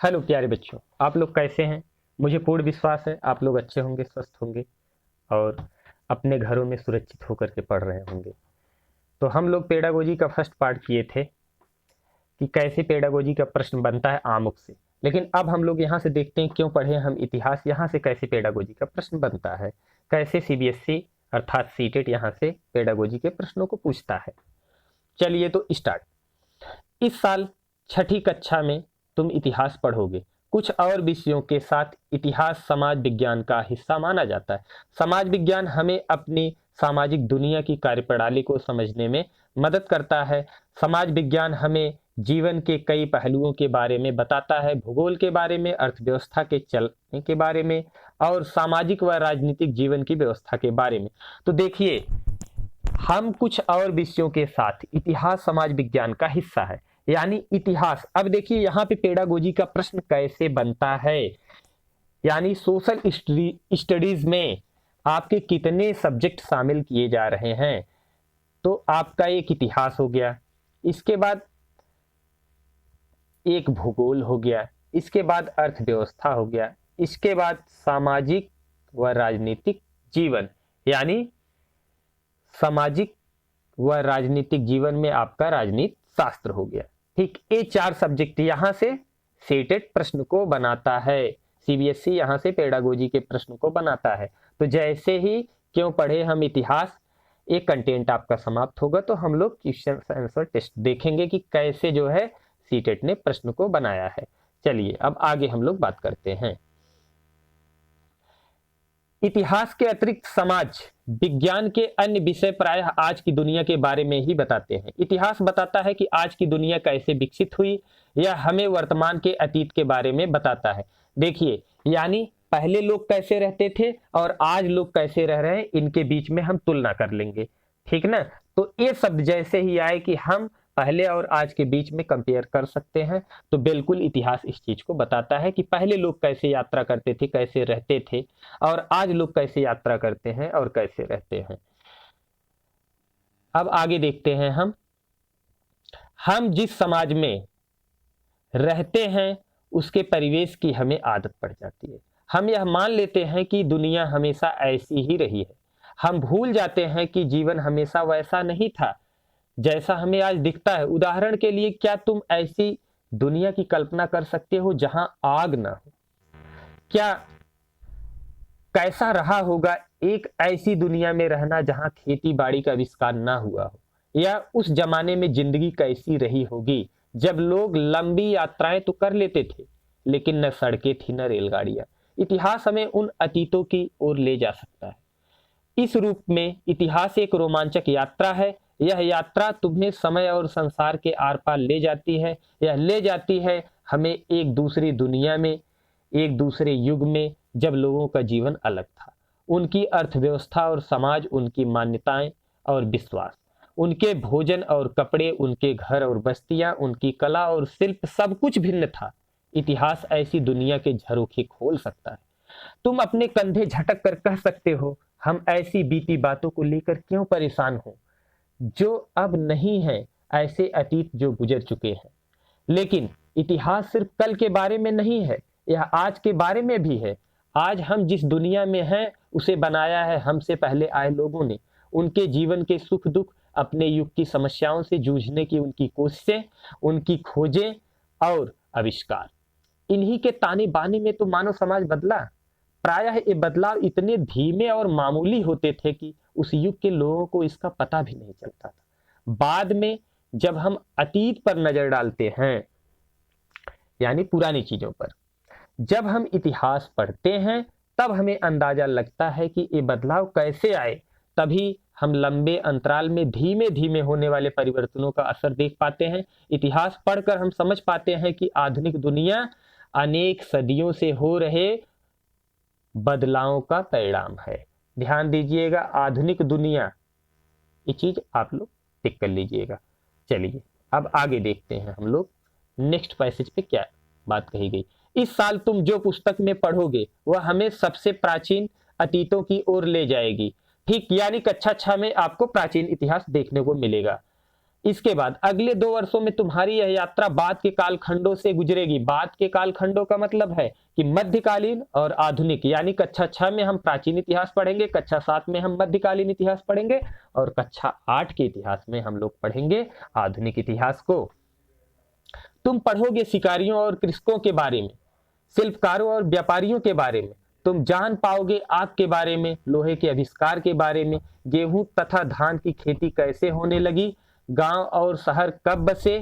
Hello प्यारे बच्चों, आप लोग कैसे हैं। मुझे पूर्ण विश्वास है आप लोग अच्छे होंगे, स्वस्थ होंगे और अपने घरों में सुरक्षित होकर के पढ़ रहे होंगे। तो हम लोग पेडागोजी का फर्स्ट पार्ट किए थे कि कैसे पेडागोजी का प्रश्न बनता है आमुख से। लेकिन अब हम लोग यहाँ से देखते हैं क्यों पढ़े हम इतिहास, यहाँ से कैसे पेडागोजी का प्रश्न बनता है, कैसे सीबीएसई अर्थात सीटेट यहाँ से पेडागोजी के प्रश्नों को पूछता है। चलिए तो स्टार्ट। इस साल छठी कक्षा में तुम इतिहास पढ़ोगे। कुछ और विषयों के साथ इतिहास समाज विज्ञान का हिस्सा माना जाता है। समाज विज्ञान हमें अपनी सामाजिक दुनिया की कार्यप्रणाली को समझने में मदद करता है। समाज विज्ञान हमें जीवन के कई पहलुओं के बारे में बताता है, भूगोल के बारे में, अर्थव्यवस्था के चलने के बारे में और सामाजिक व राजनीतिक जीवन की व्यवस्था के बारे में। तो देखिए, हम कुछ और विषयों के साथ इतिहास समाज विज्ञान का हिस्सा है, यानी इतिहास। अब देखिए यहाँ पे पेडागोजी का प्रश्न कैसे बनता है, यानी सोशल स्टडीज में आपके कितने सब्जेक्ट शामिल किए जा रहे हैं। तो आपका एक इतिहास हो गया, इसके बाद एक भूगोल हो गया, इसके बाद अर्थव्यवस्था हो गया, इसके बाद सामाजिक व राजनीतिक जीवन, यानी सामाजिक व राजनीतिक जीवन में आपका राजनीति शास्त्र हो गया। ठीक, ये चार सब्जेक्ट यहां से सेटेड प्रश्न को बनाता है। सीबीएसई यहां से पेडागोजी के प्रश्न को बनाता है। तो जैसे ही क्यों पढ़े हम इतिहास, एक कंटेंट आपका समाप्त होगा तो हम लोग क्वेश्चन आंसर टेस्ट देखेंगे कि कैसे जो है सीटेट ने प्रश्न को बनाया है। चलिए अब आगे हम लोग बात करते हैं। इतिहास के अतिरिक्त समाज विज्ञान के अन्य विषय प्रायः आज की दुनिया के बारे में ही बताते हैं। इतिहास बताता है कि आज की दुनिया कैसे विकसित हुई, यह हमें वर्तमान के अतीत के बारे में बताता है। देखिए, यानी पहले लोग कैसे रहते थे और आज लोग कैसे रह रहे हैं, इनके बीच में हम तुलना कर लेंगे। ठीक ना। तो ये शब्द जैसे ही आए कि हम पहले और आज के बीच में कंपेयर कर सकते हैं, तो बिल्कुल इतिहास इस चीज को बताता है कि पहले लोग कैसे यात्रा करते थे, कैसे रहते थे, और आज लोग कैसे यात्रा करते हैं और कैसे रहते हैं। अब आगे देखते हैं हम जिस समाज में रहते हैं उसके परिवेश की हमें आदत पड़ जाती है। हम यह मान लेते हैं कि दुनिया हमेशा ऐसी ही रही है। हम भूल जाते हैं कि जीवन हमेशा वैसा नहीं था जैसा हमें आज दिखता है। उदाहरण के लिए, क्या तुम ऐसी दुनिया की कल्पना कर सकते हो जहां आग ना हो? क्या कैसा रहा होगा एक ऐसी दुनिया में रहना जहां खेती बाड़ी का आविष्कार ना हुआ हो? या उस जमाने में जिंदगी कैसी रही होगी जब लोग लंबी यात्राएं तो कर लेते थे लेकिन न सड़कें थी न रेलगाड़ियां। इतिहास हमें उन अतीतों की ओर ले जा सकता है। इस रूप में इतिहास एक रोमांचक यात्रा है। यह यात्रा तुम्हें समय और संसार के आर पार ले जाती है। यह ले जाती है हमें एक दूसरी दुनिया में, एक दूसरे युग में जब लोगों का जीवन अलग था। उनकी अर्थव्यवस्था और समाज, उनकी मान्यताएं और विश्वास, उनके भोजन और कपड़े, उनके घर और बस्तियां, उनकी कला और शिल्प, सब कुछ भिन्न था। इतिहास ऐसी दुनिया के झरोखे खोल सकता है। तुम अपने कंधे झटक कर कह सकते हो, हम ऐसी बीती बातों को लेकर क्यों परेशान हो जो अब नहीं है, ऐसे अतीत जो गुजर चुके हैं। लेकिन इतिहास सिर्फ कल के बारे में नहीं है, यह आज के बारे में भी है। आज हम जिस दुनिया में हैं उसे बनाया है हमसे पहले आए लोगों ने। उनके जीवन के सुख दुख, अपने युग की समस्याओं से जूझने की उनकी कोशिशें, उनकी खोजें और आविष्कार, इन्हीं के ताने बाने में तो मानव समाज बदला। प्रायः ये बदलाव इतने धीमे और मामूली होते थे कि उस युग के लोगों को इसका पता भी नहीं चलता था। बाद में जब हम अतीत पर नजर डालते हैं, यानी पुरानी चीजों पर, जब हम इतिहास पढ़ते हैं तब हमें अंदाजा लगता है कि ये बदलाव कैसे आए। तभी हम लंबे अंतराल में धीमे धीमे होने वाले परिवर्तनों का असर देख पाते हैं। इतिहास पढ़कर हम समझ पाते हैं कि आधुनिक दुनिया अनेक सदियों से हो रहे बदलावों का परिणाम है। ध्यान दीजिएगा, आधुनिक दुनिया, ये चीज आप लोग टिक कर लीजिएगा। चलिए अब आगे देखते हैं हम लोग नेक्स्ट पैसेज पे क्या बात कही गई। इस साल तुम जो पुस्तक में पढ़ोगे वह हमें सबसे प्राचीन अतीतों की ओर ले जाएगी। ठीक, यानी कक्षा 6 में आपको प्राचीन इतिहास देखने को मिलेगा। इसके बाद अगले 2 वर्षों में तुम्हारी यह यात्रा बाद के कालखंडों से गुजरेगी। बाद के कालखंडों का मतलब है कि मध्यकालीन और आधुनिक, यानी कक्षा 6 में हम प्राचीन इतिहास पढ़ेंगे, कक्षा 7 में हम मध्यकालीन इतिहास पढ़ेंगे और कक्षा 8 के इतिहास में हम लोग पढ़ेंगे आधुनिक इतिहास को। तुम पढ़ोगे शिकारियों और कृषकों के बारे में, शिल्पकारों और व्यापारियों के बारे में। तुम जान पाओगे आग के बारे में, लोहे के आविष्कार के बारे में, गेहूं तथा धान की खेती कैसे होने लगी, गांव और शहर कब बसे।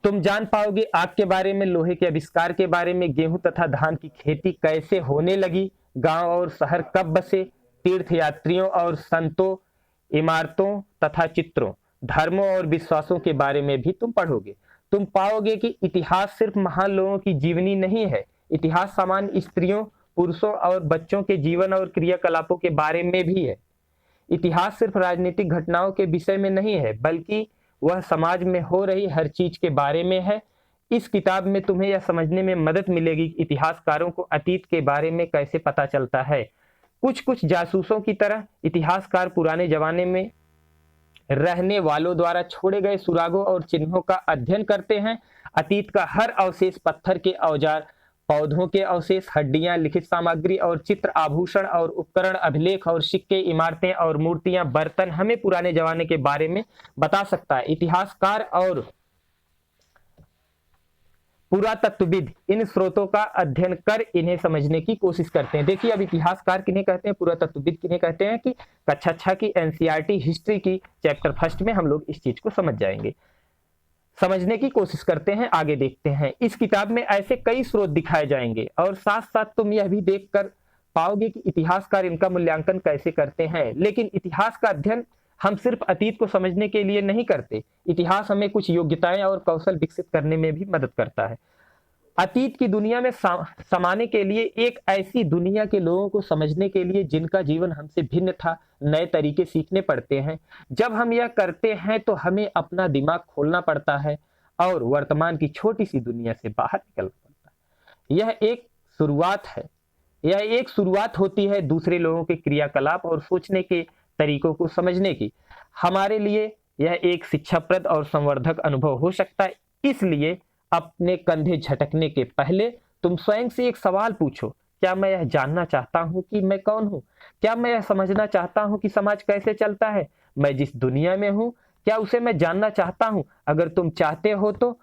तुम जान पाओगे आग के बारे में, लोहे के आविष्कार के बारे में, गेहूं तथा धान की खेती कैसे होने लगी, गांव और शहर कब बसे, तीर्थयात्रियों और संतों, इमारतों तथा चित्रों, धर्मों और विश्वासों के बारे में भी तुम पढ़ोगे। तुम पाओगे कि इतिहास सिर्फ महान लोगों की जीवनी नहीं है, इतिहास सामान्य स्त्रियों, पुरुषों और बच्चों के जीवन और क्रियाकलापों के बारे में भी है। इतिहास सिर्फ राजनीतिक घटनाओं के विषय में नहीं है, बल्कि वह समाज में हो रही हर चीज के बारे में है। इस किताब में तुम्हें यह समझने में मदद मिलेगी कि इतिहासकारों को अतीत के बारे में कैसे पता चलता है। कुछ कुछ जासूसों की तरह इतिहासकार पुराने जमाने में रहने वालों द्वारा छोड़े गए सुरागों और चिन्हों का अध्ययन करते हैं। अतीत का हर अवशेष, पत्थर के औजार, पौधों के अवशेष, हड्डियां, लिखित सामग्री और चित्र, आभूषण और उपकरण, अभिलेख और सिक्के, इमारतें और मूर्तियां, बर्तन हमें पुराने जमाने के बारे में बता सकता है। इतिहासकार और पुरातत्वविद इन स्रोतों का अध्ययन कर इन्हें समझने की कोशिश करते हैं। देखिए, अब इतिहासकार किन्हें कहते हैं, पुरातत्वविद किन्हें कहते हैं, कि कक्षा 6 की एनसीईआरटी हिस्ट्री की चैप्टर 1 में हम लोग इस चीज को समझ जाएंगे। समझने की कोशिश करते हैं, आगे देखते हैं। इस किताब में ऐसे कई स्रोत दिखाए जाएंगे और साथ साथ तुम यह भी देख कर पाओगे कि इतिहासकार इनका मूल्यांकन कैसे करते हैं। लेकिन इतिहास का अध्ययन हम सिर्फ अतीत को समझने के लिए नहीं करते। इतिहास हमें कुछ योग्यताएं और कौशल विकसित करने में भी मदद करता है। अतीत की दुनिया में समाने के लिए, एक ऐसी दुनिया के लोगों को समझने के लिए जिनका जीवन हमसे भिन्न था, नए तरीके सीखने पड़ते हैं। जब हम यह करते हैं तो हमें अपना दिमाग खोलना पड़ता है और वर्तमान की छोटी सी दुनिया से बाहर निकलना पड़ता है। यह एक शुरुआत है, यह एक शुरुआत होती है दूसरे लोगों के क्रियाकलाप और सोचने के तरीकों को समझने की। हमारे लिए यह एक शिक्षाप्रद और संवर्धक अनुभव हो सकता है। इसलिए अपने कंधे झटकने के पहले तुम स्वयं से एक सवाल पूछो, क्या मैं यह जानना चाहता हूं कि मैं कौन हूं? क्या मैं यह समझना चाहता हूं कि समाज कैसे चलता है? मैं जिस दुनिया में हूं, क्या उसे मैं जानना चाहता हूं? अगर तुम चाहते हो तो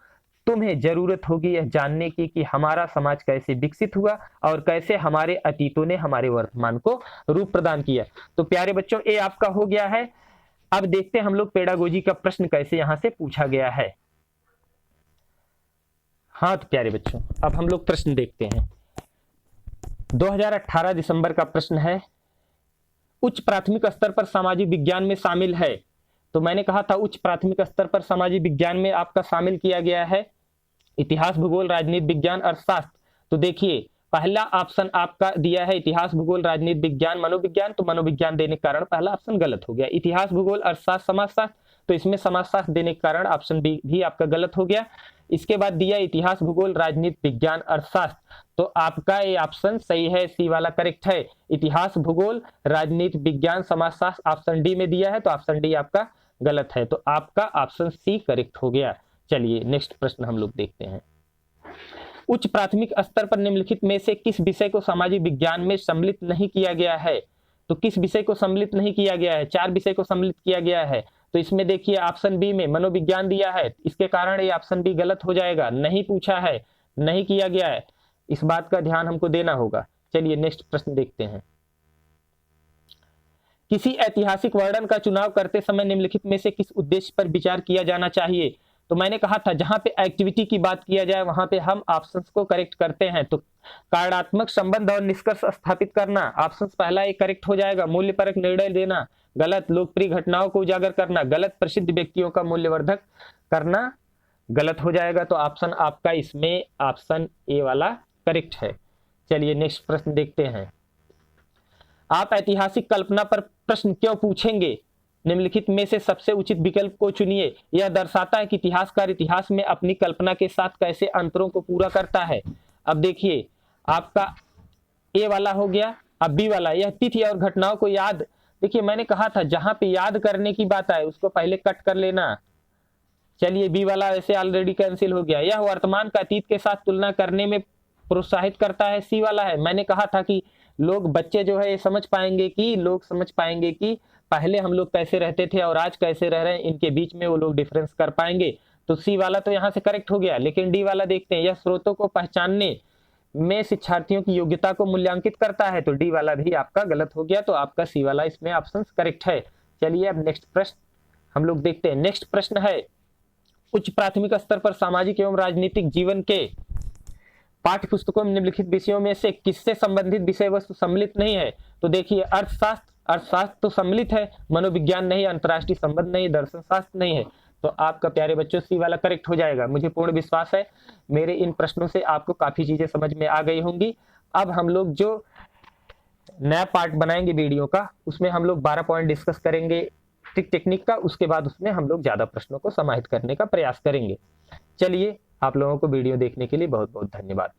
तुम्हें जरूरत होगी यह जानने की कि हमारा समाज कैसे विकसित हुआ और कैसे हमारे अतीतों ने हमारे वर्तमान को रूप प्रदान किया। तो प्यारे बच्चों, ये आपका हो गया है। अब देखते हैं हम लोग पेडागोजी का प्रश्न कैसे यहां से पूछा गया है। हाँ तो प्यारे बच्चों, अब हम लोग प्रश्न देखते हैं। 2018 दिसंबर का प्रश्न है, उच्च प्राथमिक स्तर पर सामाजिक विज्ञान में शामिल है। तो मैंने कहा था उच्च प्राथमिक स्तर पर सामाजिक विज्ञान में आपका शामिल किया गया है इतिहास, भूगोल, राजनीति विज्ञान, अर्थशास्त्र। तो देखिए, पहला ऑप्शन आपका दिया है इतिहास, भूगोल, राजनीति विज्ञान, मनोविज्ञान। तो मनोविज्ञान देने के कारण पहला ऑप्शन गलत हो गया। इतिहास, भूगोल, अर्थशास्त्र, समाजशास्त्र, तो इसमें समाजशास्त्र देने के कारण ऑप्शन बी भी आपका गलत हो गया। इसके बाद दिया इतिहास, भूगोल, राजनीति विज्ञान, अर्थशास्त्र। तो आपका ये ऑप्शन सही है, सी वाला करेक्ट है। इतिहास, भूगोल, राजनीति विज्ञान, समाजशास्त्र ऑप्शन डी में दिया है, तो ऑप्शन डी आपका गलत है। तो आपका ऑप्शन सी करेक्ट हो गया। चलिए नेक्स्ट प्रश्न हम लोग देखते हैं। उच्च प्राथमिक स्तर पर निम्नलिखित में से किस विषय को सामाजिक विज्ञान में सम्मिलित नहीं किया गया है? तो किस विषय को सम्मिलित नहीं किया गया है? 4 विषय को सम्मिलित किया गया है। तो इसमें देखिए ऑप्शन बी में मनोविज्ञान दिया है, इसके कारण ये ऑप्शन बी गलत हो जाएगा। नहीं पूछा है, नहीं किया गया है, इस बात का ध्यान हमको देना होगा। चलिए नेक्स्ट प्रश्न देखते हैं। किसी ऐतिहासिक वर्णन का चुनाव करते समय निम्नलिखित में से किस उद्देश्य पर विचार किया जाना चाहिए? तो मैंने कहा था जहां पे एक्टिविटी की बात किया जाए वहां पे हम ऑप्शंस को करेक्ट करते हैं। तो कार्यात्मक संबंध और निष्कर्ष स्थापित करना, ऑप्शन पहला एक करेक्ट हो जाएगा। मूल्यपरक निर्णय देना गलत। लोकप्रिय घटनाओं को उजागर करना गलत। प्रसिद्ध व्यक्तियों का मूल्यवर्धक करना गलत हो जाएगा। तो ऑप्शन आपका इसमें ऑप्शन ए वाला करेक्ट है। चलिए नेक्स्ट प्रश्न देखते हैं। आप ऐतिहासिक कल्पना पर प्रश्न क्यों पूछेंगे? निम्नलिखित में से सबसे उचित विकल्प को चुनिए। यह दर्शाता है कि इतिहासकार इतिहास में अपनी कल्पना के साथ कैसे अंतरों को पूरा करता है। अब देखिए आपका ए वाला हो गया। अब बी वाला, यह तिथि और घटनाओं को याद देखिए मैंने कहा था जहां पे याद करने की बात आए उसको पहले कट कर लेना। चलिए बी वाला वैसे ऑलरेडी कैंसिल हो गया। यह वर्तमान का अतीत के साथ तुलना करने में प्रोत्साहित करता है, सी वाला है। मैंने कहा था कि लोग बच्चे जो है ये समझ पाएंगे कि पहले हम लोग कैसे रहते थे और आज कैसे रह रहे हैं, इनके बीच में वो लोग डिफरेंस कर पाएंगे। तो सी वाला तो यहाँ से करेक्ट हो गया। लेकिन डी वाला देखते हैं, यह स्रोतों को पहचानने में शिक्षार्थियों की योग्यता को मूल्यांकित करता है। तो डी वाला भी आपका गलत हो गया, तो आपका सी वाला इसमें ऑप्शन करेक्ट है। चलिए अब नेक्स्ट प्रश्न हम लोग देखते हैं। नेक्स्ट प्रश्न है, उच्च प्राथमिक स्तर पर सामाजिक एवं राजनीतिक जीवन के पाठ्य पुस्तकों में निम्नलिखित विषयों में से किससे संबंधित विषय वस्तु सम्मिलित नहीं है? तो देखिए अर्थशास्त्र तो सम्मिलित है, मनोविज्ञान नहीं, अंतर्राष्ट्रीय संबंध नहीं, दर्शन शास्त्र नहीं है। तो आपका प्यारे बच्चों सी वाला करेक्ट हो जाएगा। मुझे पूर्ण विश्वास है मेरे इन प्रश्नों से आपको काफी चीजें समझ में आ गई होंगी। अब हम लोग जो नया पार्ट बनाएंगे वीडियो का, उसमें हम लोग 12 पॉइंट डिस्कस करेंगे ट्रिक टेक्निक का। उसके बाद उसमें हम लोग ज्यादा प्रश्नों को समाहित करने का प्रयास करेंगे। चलिए आप लोगों को वीडियो देखने के लिए बहुत बहुत धन्यवाद।